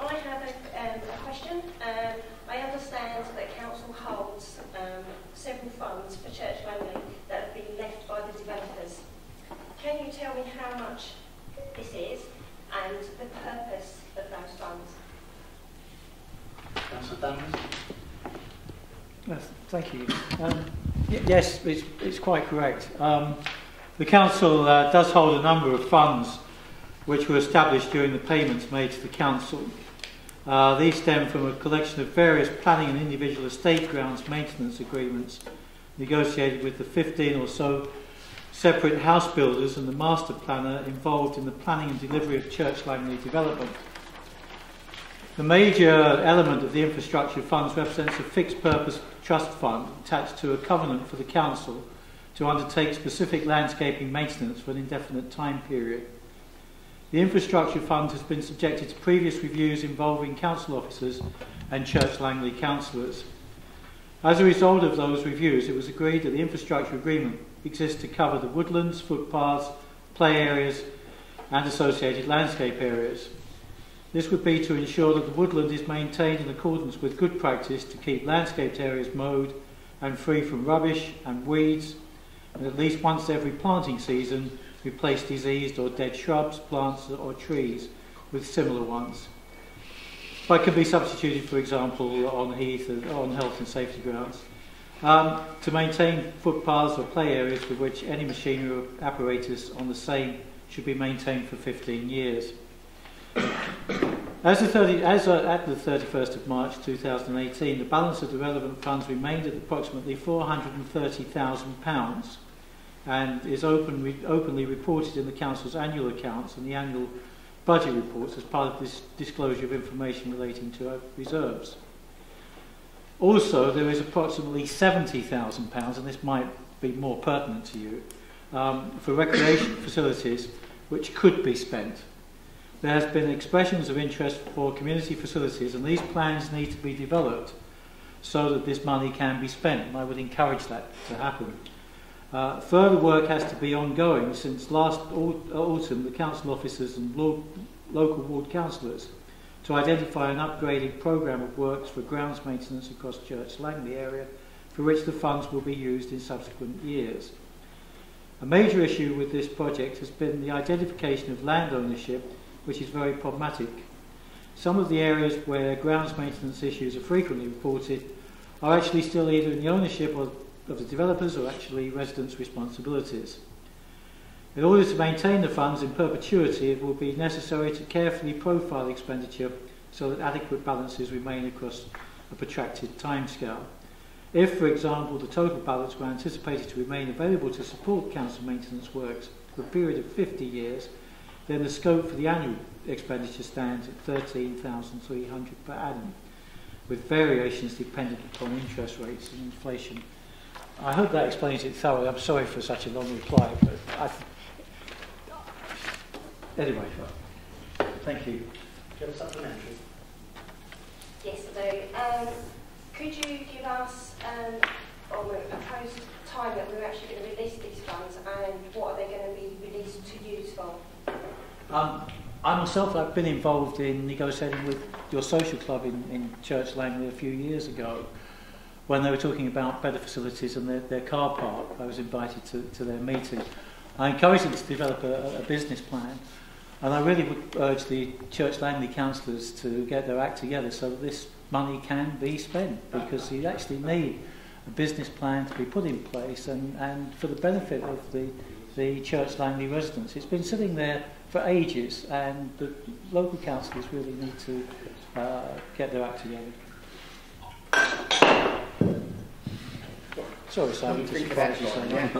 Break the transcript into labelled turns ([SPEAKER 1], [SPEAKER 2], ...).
[SPEAKER 1] I have a question. I understand that council holds several funds for Church Langley that have been left by the developers. Can you tell me how much this is and the purpose of those funds?
[SPEAKER 2] Councillor Dunn.
[SPEAKER 3] Yes, thank you. Yes, it's quite correct. The council does hold a number of funds which were established during the payments made to the council. These stem from a collection of various planning and individual estate grounds maintenance agreements negotiated with the 15 or so separate house builders and the master planner involved in the planning and delivery of Church Langley development. The major element of the infrastructure funds represents a fixed purpose trust fund attached to a covenant for the council to undertake specific landscaping maintenance for an indefinite time period. The infrastructure fund has been subjected to previous reviews involving council officers and Church Langley councillors. As a result of those reviews, it was agreed that the infrastructure agreement exists to cover the woodlands, footpaths, play areas and associated landscape areas. This would be to ensure that the woodland is maintained in accordance with good practice to keep landscaped areas mowed and free from rubbish and weeds, and at least once every planting season replace diseased or dead shrubs, plants or trees with similar ones. But can be substituted, for example, on heath, on health and safety grounds. To maintain footpaths or play areas for which any machinery or apparatus on the same should be maintained for 15 years. At the 31st of March 2018, the balance of the relevant funds remained at approximately £430,000 and is openly reported in the Council's annual accounts and the annual budget reports as part of this disclosure of information relating to reserves. Also, there is approximately £70,000, and this might be more pertinent to you, for recreation facilities which could be spent. There has been expressions of interest for community facilities, and these plans need to be developed so that this money can be spent, and I would encourage that to happen. Further work has to be ongoing since last autumn the council officers and local ward councillors to identify an upgraded programme of works for grounds maintenance across Church Langley area for which the funds will be used in subsequent years. A major issue with this project has been the identification of land ownership, which is very problematic. Some of the areas where grounds maintenance issues are frequently reported are actually still either in the ownership of the developers or actually residents' responsibilities. In order to maintain the funds in perpetuity, it will be necessary to carefully profile expenditure so that adequate balances remain across a protracted timescale. If, for example, the total balance were anticipated to remain available to support council maintenance works for a period of 50 years, then the scope for the annual expenditure stands at £13,300 per annum, with variations dependent upon interest rates and inflation. I hope that explains it thoroughly. I'm sorry for such a long reply, but anyway, thank you.
[SPEAKER 2] Do you have a supplementary?
[SPEAKER 1] Yes, I do. Could you give us a proposed time that we're actually going to release these funds, and what are they going to be released to use for?
[SPEAKER 3] I myself have been involved in negotiating with your social club in Church Langley a few years ago when they were talking about better facilities and their car park. I was invited to their meeting. I encouraged them to develop a business plan, and I really would urge the Church Langley councillors to get their act together so that this money can be spent, because you actually need a business plan to be put in place and for the benefit of the Church Langley residents. It's been sitting there for ages, and the local councillors really need to get their act together. Sorry, Simon, to surprise you so much.